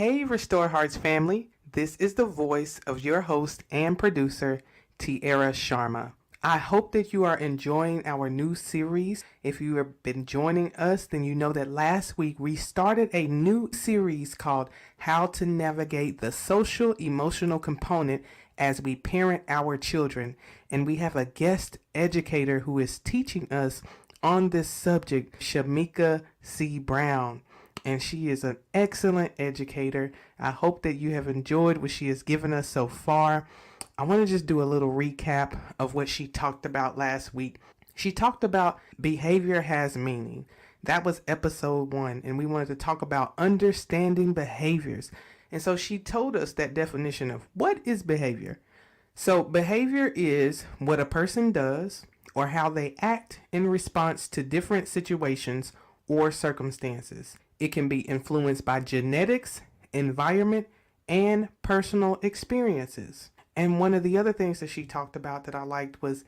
Hey, Restore Hearts family. This is the voice of your host and producer, Tiara Sharma. I hope that you are enjoying our new series. If you have been joining us, then you know that last week we started a new series called How to Navigate the Social Emotional Component as we Parent Our Children. And we have a guest educator who is teaching us on this subject, Shameka C. Brown. And she is an excellent educator. I hope that you have enjoyed what she has given us so far. I want to just do a little recap of what she talked about last week. She talked about behavior has meaning. That was episode 1, and we wanted to talk about understanding behaviors. And so she told us that definition of what is behavior. So behavior is what a person does or how they act in response to different situations or circumstances. It can be influenced by genetics, environment, and personal experiences. And one of the other things that she talked about that I liked was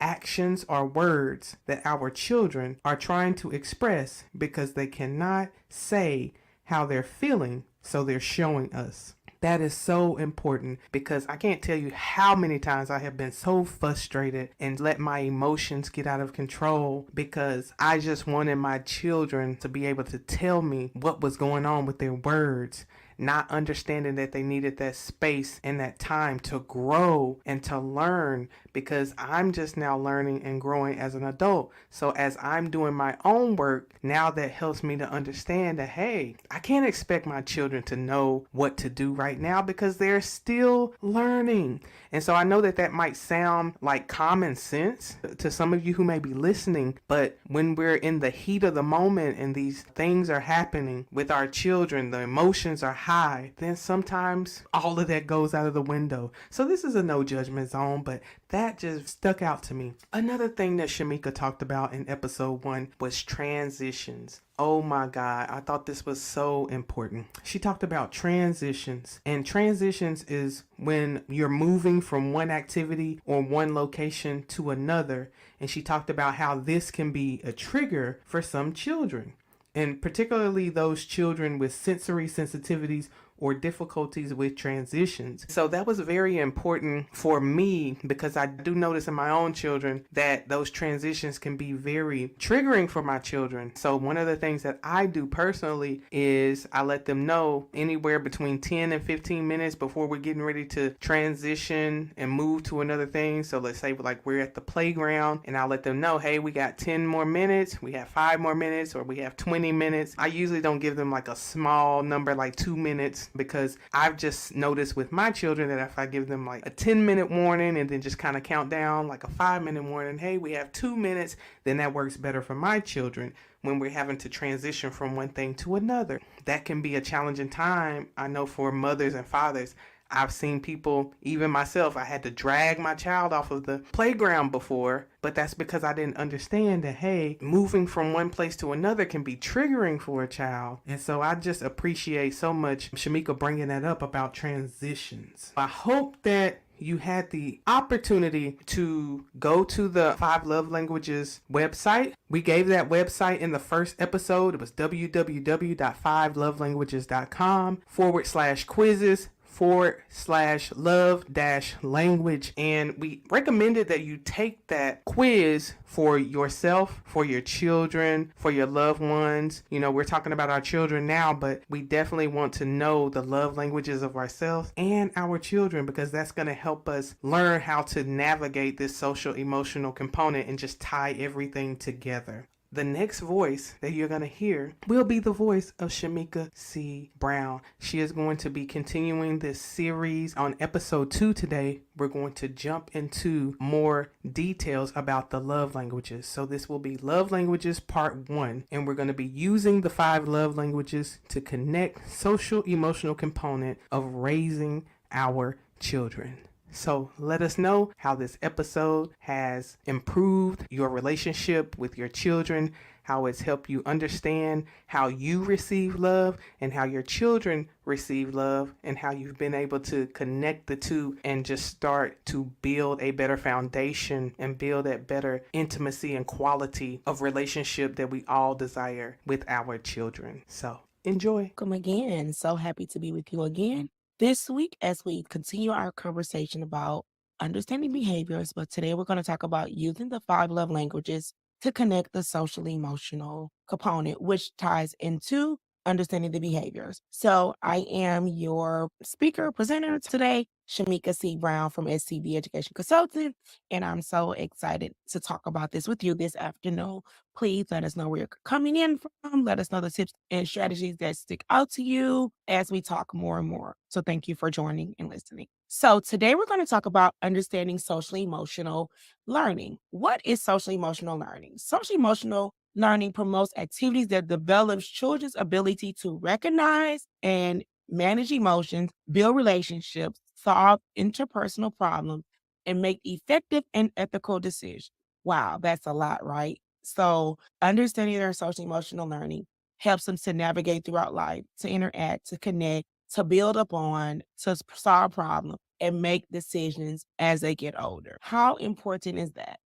actions or words that our children are trying to express because they cannot say how they're feeling, so they're showing us. That is so important because I can't tell you how many times I have been so frustrated and let my emotions get out of control because I just wanted my children to be able to tell me what was going on with their words, not understanding that they needed that space and that time to grow and to learn, because I'm just now learning and growing as an adult. So as I'm doing my own work, now that helps me to understand that, hey, I can't expect my children to know what to do right now because they're still learning. And so I know that that might sound like common sense to some of you who may be listening, but when we're in the heat of the moment and these things are happening with our children, the emotions are high, then sometimes all of that goes out of the window. So this is a no judgment zone, but that just stuck out to me. Another thing that Shameka talked about in episode 1 was transitions. Oh my God, I thought this was so important. She talked about transitions, and transitions is when you're moving from one activity or one location to another. And she talked about how this can be a trigger for some children, and particularly those children with sensory sensitivities or difficulties with transitions. So that was very important for me because I do notice in my own children that those transitions can be very triggering for my children. So one of the things that I do personally is I let them know anywhere between 10 and 15 minutes before we're getting ready to transition and move to another thing. So let's say like we're at the playground and I'll let them know, hey, we got 10 more minutes, we have 5 more minutes, or we have 20 minutes. I usually don't give them like a small number like 2 minutes, because I've just noticed with my children that if I give them like a 10-minute warning and then just kind of count down like a 5-minute warning, hey, we have 2 minutes, then that works better for my children when we're having to transition from one thing to another. That can be a challenging time, I know, for mothers and fathers. I've seen people, even myself, I had to drag my child off of the playground before, but that's because I didn't understand that, hey, moving from one place to another can be triggering for a child. And so I just appreciate so much Shameka bringing that up about transitions. I hope that you had the opportunity to go to the 5 Love Languages website. We gave that website in the first episode. It was www.5lovelanguages.com/quizzes /love-language, and we recommended that you take that quiz for yourself, for your children, for your loved ones. You know, we're talking about our children now, but we definitely want to know the love languages of ourselves and our children, because that's going to help us learn how to navigate this social emotional component and just tie everything together. The next voice that you're going to hear will be the voice of Shameka C. Brown. She is going to be continuing this series. On episode 2 today, we're going to jump into more details about the love languages. So this will be Love Languages Part 1, and we're going to be using the 5 love languages to connect social emotional component of raising our children. So let us know how this episode has improved your relationship with your children, how it's helped you understand how you receive love and how your children receive love, and how you've been able to connect the two and just start to build a better foundation and build that better intimacy and quality of relationship that we all desire with our children. So enjoy. Welcome again. So happy to be with you again this week as we continue our conversation about understanding behaviors. But today we're going to talk about using the 5 love languages to connect the social emotional component, which ties into understanding the behaviors. So I am your speaker presenter today, Shameka C. Brown from SCB Educational Consulting, and I'm so excited to talk about this with you this afternoon. Please let us know where you're coming in from. Let us know the tips and strategies that stick out to you as we talk more and more. So thank you for joining and listening. So today we're going to talk about understanding social emotional learning. What is social emotional learning? Social emotional learning promotes activities that develops children's ability to recognize and manage emotions, build relationships, solve interpersonal problems, and make effective and ethical decisions. Wow, that's a lot, right? So understanding their social emotional learning helps them to navigate throughout life, to interact, to connect, to build upon, to solve problems, and make decisions as they get older. How important is that?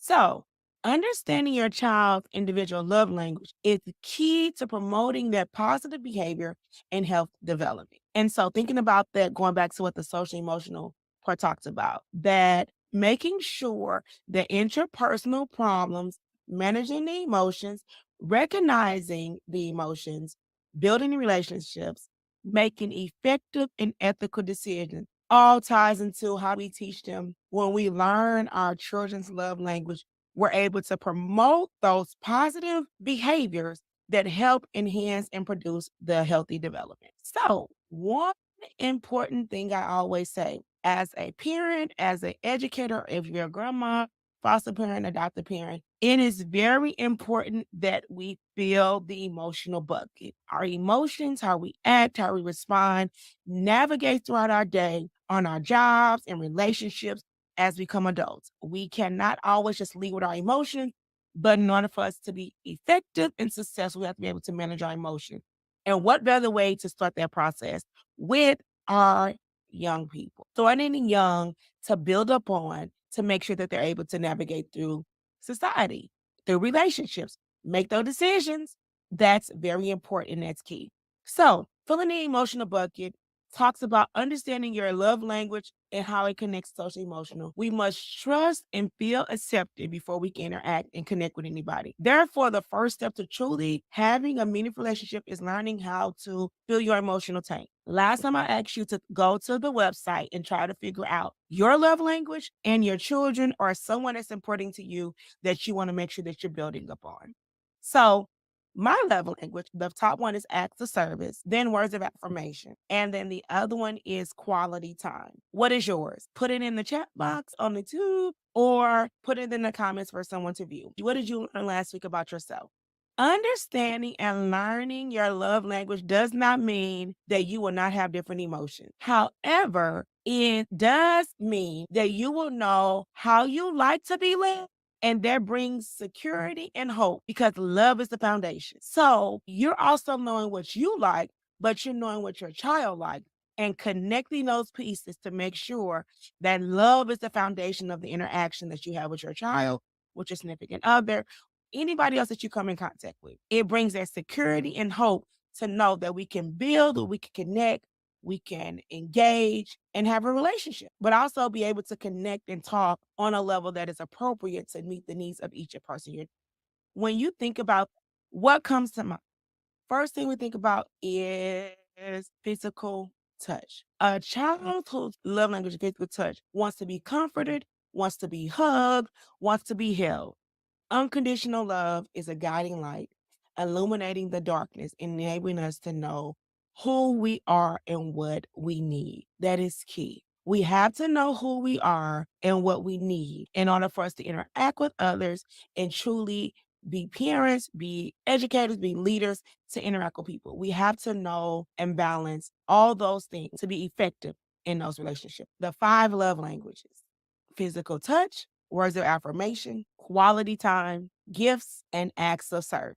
So, understanding your child's individual love language is key to promoting their positive behavior and health development. And so, thinking about that, going back to what the social emotional part talks about, that making sure that interpersonal problems, managing the emotions, recognizing the emotions, building relationships, making effective and ethical decisions all ties into how we teach them. When we learn our children's love language, we're able to promote those positive behaviors that help enhance and produce the healthy development. So, one important thing I always say as a parent, as an educator, if you're a grandma, foster parent, adopted parent, it is very important that we fill the emotional bucket. Our emotions, how we act, how we respond, navigate throughout our day on our jobs and relationships as we become adults. We cannot always just lead with our emotions, but in order for us to be effective and successful, we have to be able to manage our emotions. And what better way to start that process with our young people? Starting young to build up on to make sure that they're able to navigate through society, through relationships, make those decisions. That's very important. And that's key. So, filling the emotional bucket talks about understanding your love language and how it connects social emotional. We must trust and feel accepted before we can interact and connect with anybody. Therefore, the first step to truly having a meaningful relationship is learning how to fill your emotional tank. Last time I asked you to go to the website and try to figure out your love language and your children or someone that's important to you that you want to make sure that you're building upon. So, my love language, the top one is acts of service, then words of affirmation, and then the other one is quality time. What is yours? Put it in the chat box on the tube or put it in the comments for someone to view. What did you learn last week about yourself? Understanding and learning your love language does not mean that you will not have different emotions. However, it does mean that you will know how you like to be led, and that brings security and hope because love is the foundation. So you're also knowing what you like, but you're knowing what your child likes and connecting those pieces to make sure that love is the foundation of the interaction that you have with your child, with your significant other, anybody else that you come in contact with. It brings that security and hope to know that we can build, or we can connect, we can engage and have a relationship, but also be able to connect and talk on a level that is appropriate to meet the needs of each person. When you think about what comes to mind, first thing we think about is physical touch. A child whose love language is physical touch wants to be comforted, wants to be hugged, wants to be held. Unconditional love is a guiding light, illuminating the darkness, enabling us to know who we are and what we need. That is key. We have to know who we are and what we need in order for us to interact with others and truly be parents, be educators, be leaders to interact with people. We have to know and balance all those things to be effective in those relationships. The 5 love languages: physical touch, words of affirmation, quality time, gifts, and acts of service.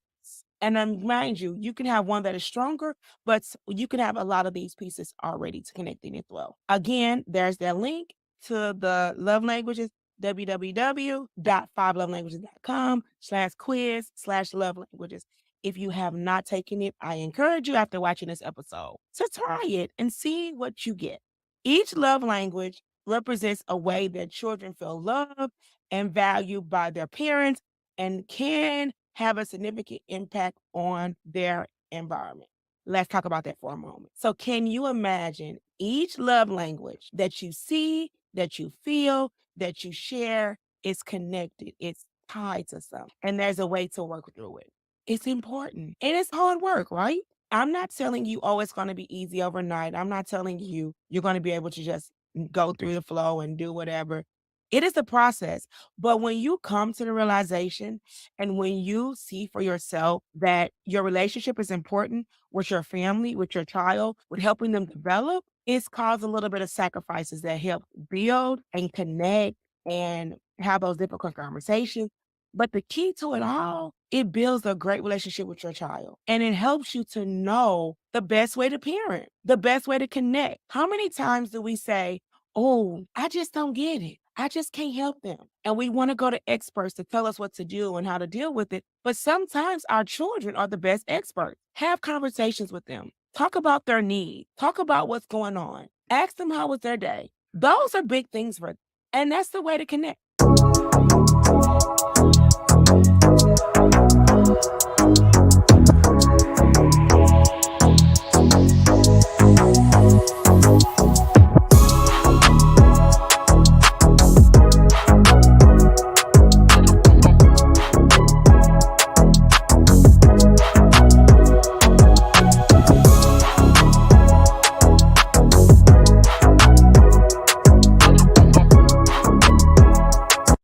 And mind you, you can have one that is stronger, but you can have a lot of these pieces already to connect in as well. Again, there's that link to the love languages, www.5lovelanguages.com/quiz/love languages. If you have not taken it, I encourage you after watching this episode to try it and see what you get. Each love language represents a way that children feel loved and valued by their parents and can have a significant impact on their environment. Let's talk about that for a moment. So, can you imagine each love language that you see, that you feel, that you share is connected? It's tied to something, and there's a way to work through it. It's important and it's hard work, right? I'm not telling you, oh, it's going to be easy overnight. I'm not telling you you're going to be able to just go through the flow and do whatever. It is a process. But when you come to the realization and when you see for yourself that your relationship is important with your family, with your child, with helping them develop, it's caused a little bit of sacrifices that help build and connect and have those difficult conversations. But the key to it all, it builds a great relationship with your child and it helps you to know the best way to parent, the best way to connect. How many times do we say, oh, I just don't get it. I just can't help them. And we want to go to experts to tell us what to do and how to deal with it. But sometimes our children are the best experts. Have conversations with them. Talk about their need. Talk about what's going on. Ask them how was their day. Those are big things for them. And that's the way to connect.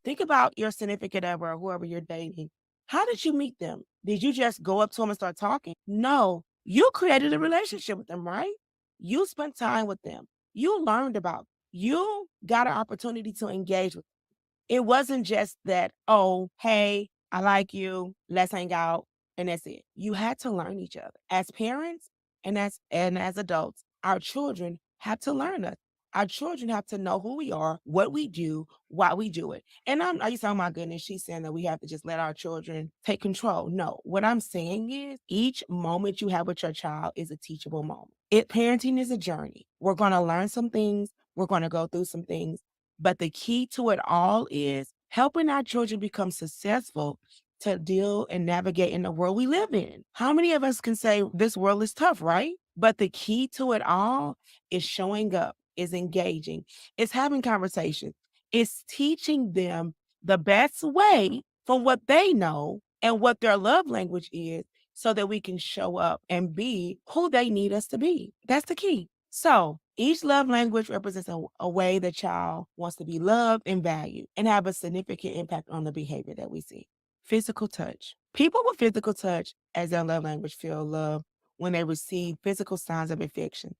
Think about your significant other or whoever you're dating. How did you meet them? Did you just go up to them and start talking? No, you created a relationship with them, right? You spent time with them. You learned about them. You got an opportunity to engage with them. It wasn't just that, oh, hey, I like you, let's hang out, and that's it. You had to learn each other. As parents and as adults, our children have to learn us. Our children have to know who we are, what we do, why we do it. And I used to say, oh my goodness, she's saying that we have to just let our children take control. No, what I'm saying is each moment you have with your child is a teachable moment. Parenting is a journey. We're going to learn some things. We're going to go through some things. But the key to it all is helping our children become successful to deal and navigate in the world we live in. How many of us can say this world is tough, right? But the key to it all is showing up, is engaging, is having conversations, is teaching them the best way from what they know and what their love language is so that we can show up and be who they need us to be. That's the key. So each love language represents a way the child wants to be loved and valued and have a significant impact on the behavior that we see. Physical touch. People with physical touch as their love language feel love when they receive physical signs of affection.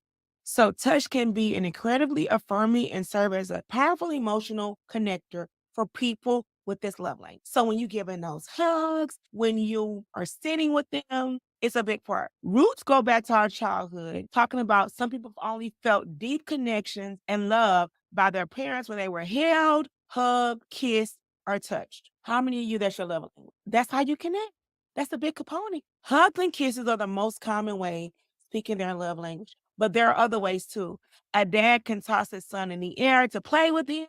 So touch can be an incredibly affirming and serve as a powerful emotional connector for people with this love language. So when you giving those hugs, when you are sitting with them, it's a big part. Roots go back to our childhood, talking about some people only felt deep connections and love by their parents when they were held, hugged, kissed, or touched. How many of you that's your love language? That's how you connect. That's a big component. Hugs and kisses are the most common way speaking their love language. But there are other ways too. A dad can toss his son in the air to play with him.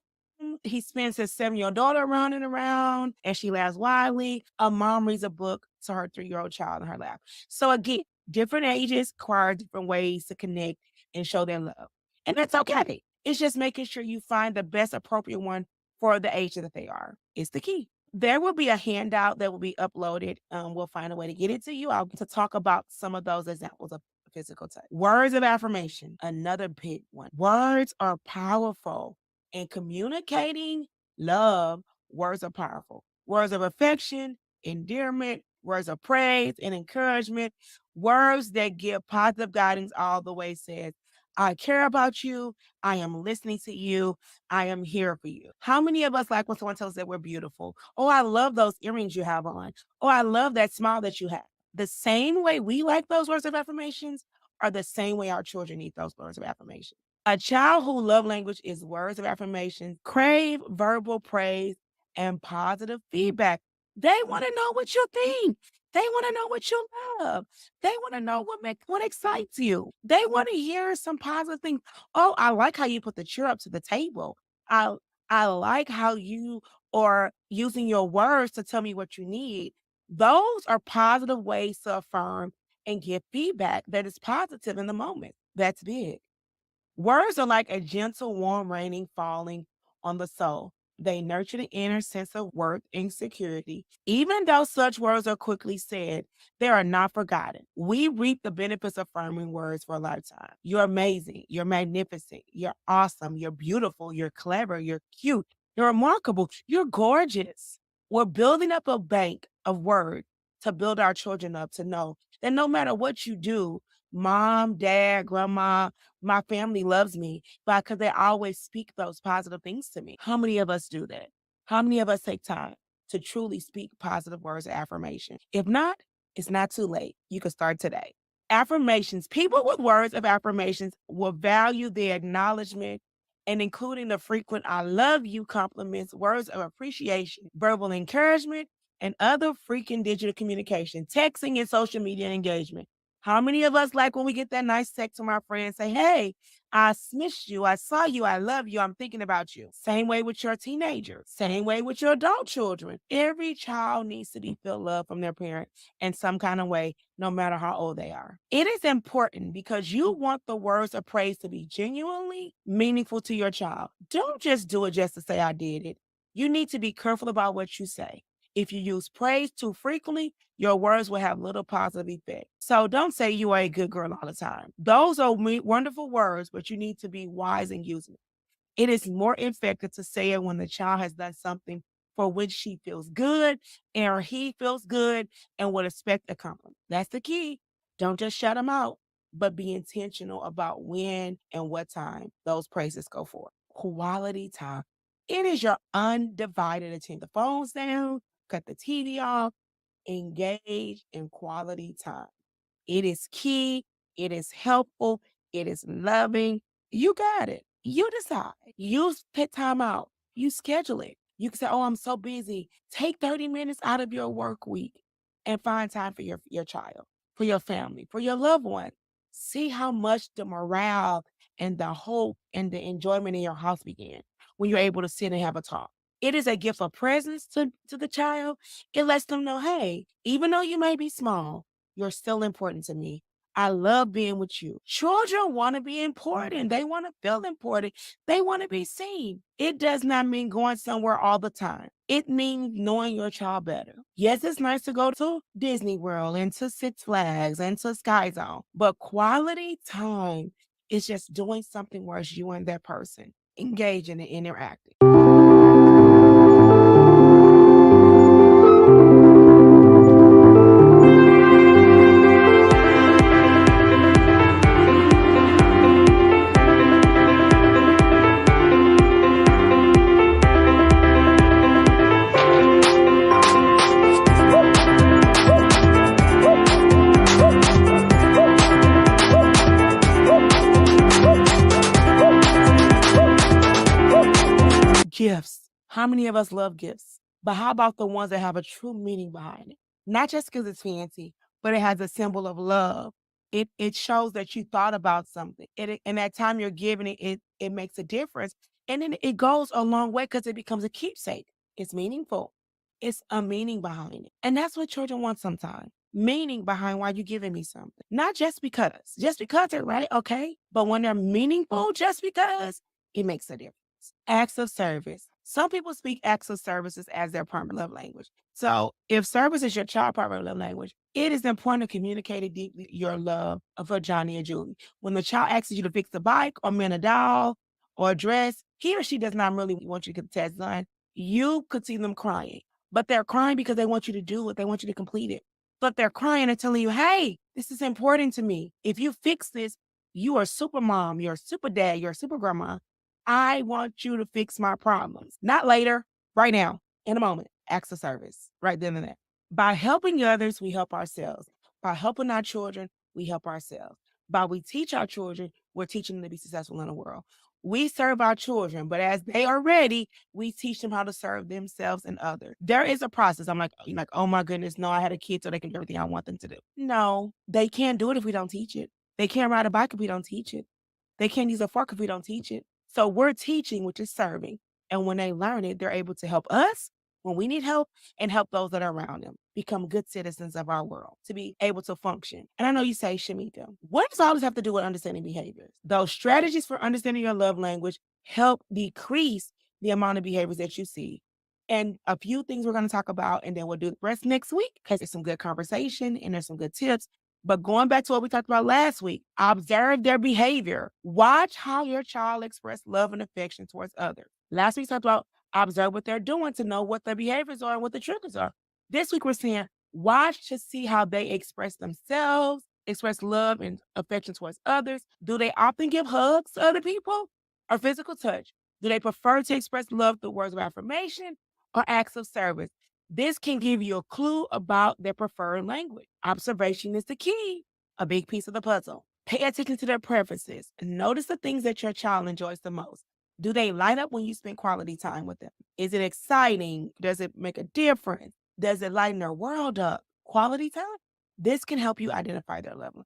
He spins his 7-year-old daughter running around and she laughs wildly. A mom reads a book to her 3-year-old child in her lap. So again, different ages require different ways to connect and show their love. And that's okay. It's just making sure you find the best appropriate one for the age that they are. It's the key. There will be a handout that will be uploaded. We'll find a way to get it to you. I'll get to talk about some of those examples of physical touch. Words of affirmation, another big one. Words are powerful. In communicating love, words are powerful. Words of affection, endearment, words of praise and encouragement, words that give positive guidance all the way says, I care about you. I am listening to you. I am here for you. How many of us like when someone tells us that we're beautiful? Oh, I love those earrings you have on. Oh, I love that smile that you have. The same way we like those words of affirmations are the same way our children need those words of affirmation. A child whose love language is words of affirmation crave verbal praise and positive feedback. They want to know what you think. They want to know what you love. They want to know what excites you. They want to hear some positive things. Oh, I like how you put the chair up to the table. I I like how you are using your words to tell me what you need. Those are positive ways to affirm and give feedback that is positive in the moment. That's big. Words are like a gentle, warm raining falling on the soul. They nurture the inner sense of worth and security. Even though such words are quickly said, they are not forgotten. We reap the benefits of affirming words for a lifetime. You're amazing. You're magnificent. You're awesome. You're beautiful. You're clever. You're cute. You're remarkable. You're gorgeous. We're building up a bank of words to build our children up to know that no matter what you do, mom, dad, grandma, my family loves me because they always speak those positive things to me. How many of us do that? How many of us take time to truly speak positive words of affirmation? If not, it's not too late. You can start today. Affirmations. People with words of affirmations will value the acknowledgement and including the frequent I love you compliments, words of appreciation, verbal encouragement, and other freaking digital communication, texting and social media engagement. How many of us like when we get that nice text from our friends say, hey, I missed you, I saw you, I love you, I'm thinking about you. Same way with your teenagers, same way with your adult children. Every child needs to be feel love from their parent in some kind of way, no matter how old they are. It is important because you want the words of praise to be genuinely meaningful to your child. Don't just do it just to say I did it. You need to be careful about what you say. If you use praise too frequently, your words will have little positive effect. So don't say you are a good girl all the time. Those are wonderful words, but you need to be wise in using it. It is more effective to say it when the child has done something for which she feels good or he feels good and would expect a compliment. That's the key. Don't just shut them out, but be intentional about when and what time those praises go for. Quality time. It is your undivided attention. The phone's down, cut the TV off, engage in quality time. It is key. It is helpful. It is loving. You got it. You decide. You put time out. You schedule it. You can say, oh, I'm so busy. Take 30 minutes out of your work week and find time for your child, for your family, for your loved one. See how much the morale and the hope and the enjoyment in your house begin when you're able to sit and have a talk. It is a gift of presence to the child. It lets them know, hey, even though you may be small, you're still important to me. I love being with you. Children want to be important. They want to feel important. They want to be seen. It does not mean going somewhere all the time. It means knowing your child better. Yes, it's nice to go to Disney World and to Six Flags and to Sky Zone, but quality time is just doing something where it's you and that person engaging and interacting. Gifts. How many of us love gifts? But how about the ones that have a true meaning behind it? Not just because it's fancy, but it has a symbol of love. It shows that you thought about something. And that time you're giving it makes a difference. And then it goes a long way because it becomes a keepsake. It's meaningful. It's a meaning behind it. And that's what children want sometimes. Meaning behind why you're giving me something. Not just because. Just because they're right, okay. But when they're meaningful, just because, it makes a difference. Acts of service. Some people speak acts of services as their primary love language. So if service is your child primary love language, it is important to communicate deeply your love for Johnny or Julie. When the child asks you to fix a bike or mend a doll or a dress, he or she does not really want you to get the task done. You could see them crying, but they're crying because they want you to do it. They want you to complete it. But they're crying and telling you, hey, this is important to me. If you fix this, you are super mom, you're super dad, you're super grandma. I want you to fix my problems. Not later, right now, in a moment. Acts of service, right then and there. By helping others, we help ourselves. By helping our children, we help ourselves. By we teach our children, we're teaching them to be successful in the world. We serve our children, but as they are ready, we teach them how to serve themselves and others. There is a process. I'm like, oh my goodness, no, I had a kid so they can do everything I want them to do. No, they can't do it if we don't teach it. They can't ride a bike if we don't teach it. They can't use a fork if we don't teach it. So we're teaching, which is serving. And when they learn it, they're able to help us when we need help and help those that are around them become good citizens of our world, to be able to function. And I know you say, Shameka, what does all this have to do with understanding behaviors? Those strategies for understanding your love language help decrease the amount of behaviors that you see. And a few things we're going to talk about, and then we'll do the rest next week because there's some good conversation and there's some good tips. But going back to what we talked about last week, observe their behavior. Watch how your child expresses love and affection towards others. Last week we talked about observe what they're doing to know what their behaviors are and what the triggers are. This week we're saying watch to see how they express themselves, express love and affection towards others. Do they often give hugs to other people or physical touch? Do they prefer to express love through words of affirmation or acts of service? This can give you a clue about their preferred language. Observation is the key, a big piece of the puzzle. Pay attention to their preferences and notice the things that your child enjoys the most. Do they light up when you spend quality time with them? Is it exciting? Does it make a difference? Does it lighten their world up? Quality time? This can help you identify their level.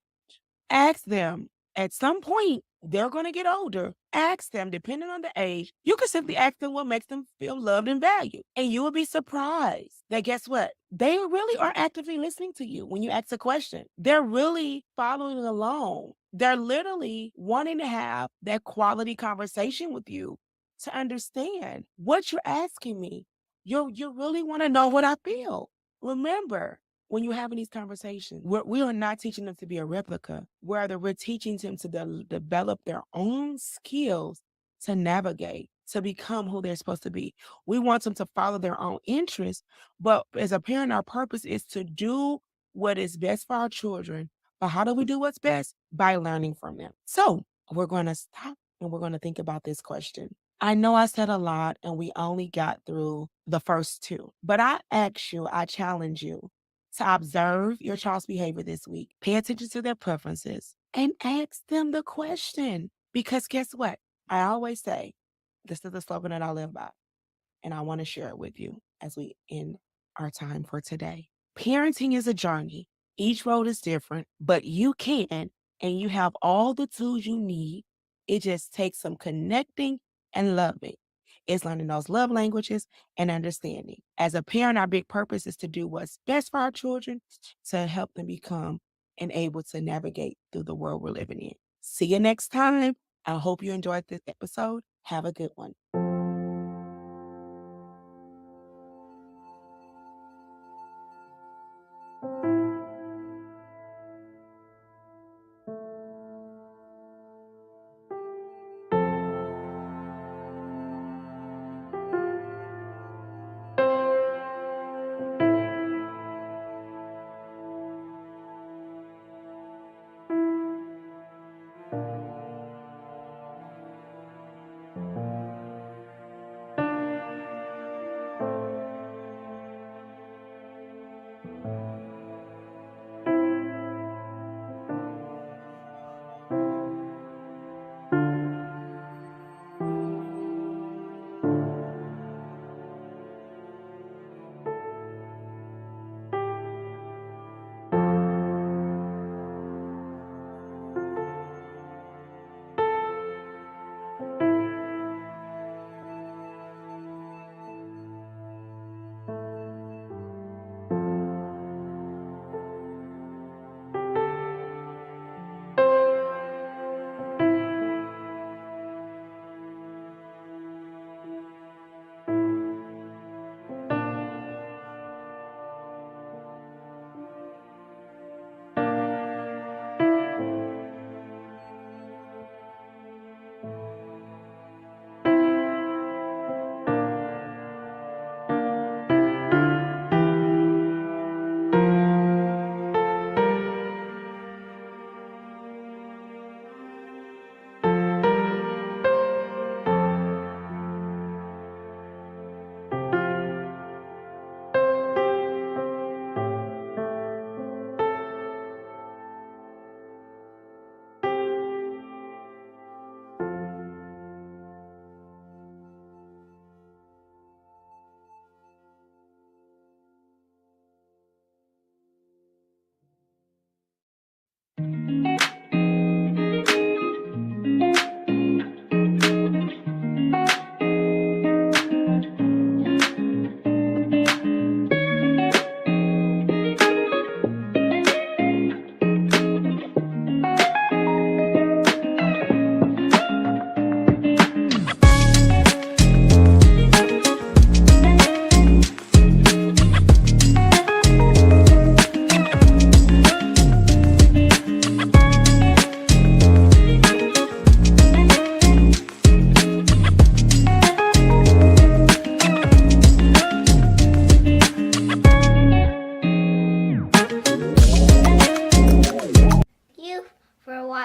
Ask them. At some point, they're going to get older. Ask them, depending on the age, you can simply ask them what makes them feel loved and valued. And you will be surprised that guess what? They really are actively listening to you when you ask a question. They're really following along. They're literally wanting to have that quality conversation with you to understand what you're asking me. You really want to know what I feel. Remember, when you're having these conversations, we are not teaching them to be a replica. Rather, we're teaching them to develop their own skills to navigate, to become who they're supposed to be. We want them to follow their own interests, but as a parent, our purpose is to do what is best for our children. But how do we do what's best? By learning from them. So we're going to stop and we're going to think about this question. I know I said a lot and we only got through the first two, but I challenge you to observe your child's behavior this week. Pay attention to their preferences and ask them the question. Because guess what? I always say, this is the slogan that I live by, and I want to share it with you as we end our time for today. Parenting is a journey. Each road is different, but you can, and you have all the tools you need. It just takes some connecting and loving. It's learning those love languages and understanding. As a parent, our big purpose is to do what's best for our children to help them become and able to navigate through the world we're living in. See you next time. I hope you enjoyed this episode. Have a good one.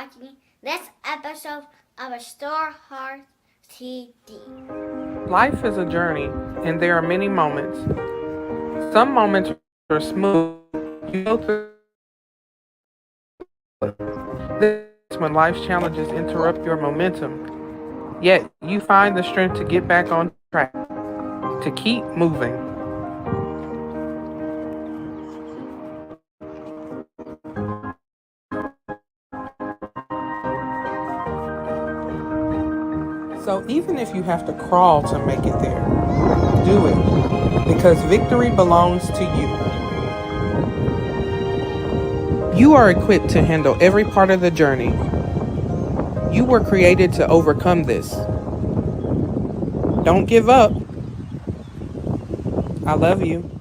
watching this episode of RestoreHearts TV. Life is a journey, and there are many moments. Some moments are smooth. You go through. That's when life's challenges interrupt your momentum. Yet you find the strength to get back on track, to keep moving. So even if you have to crawl to make it there, do it, because victory belongs to you. You are equipped to handle every part of the journey. You were created to overcome this. Don't give up. I love you.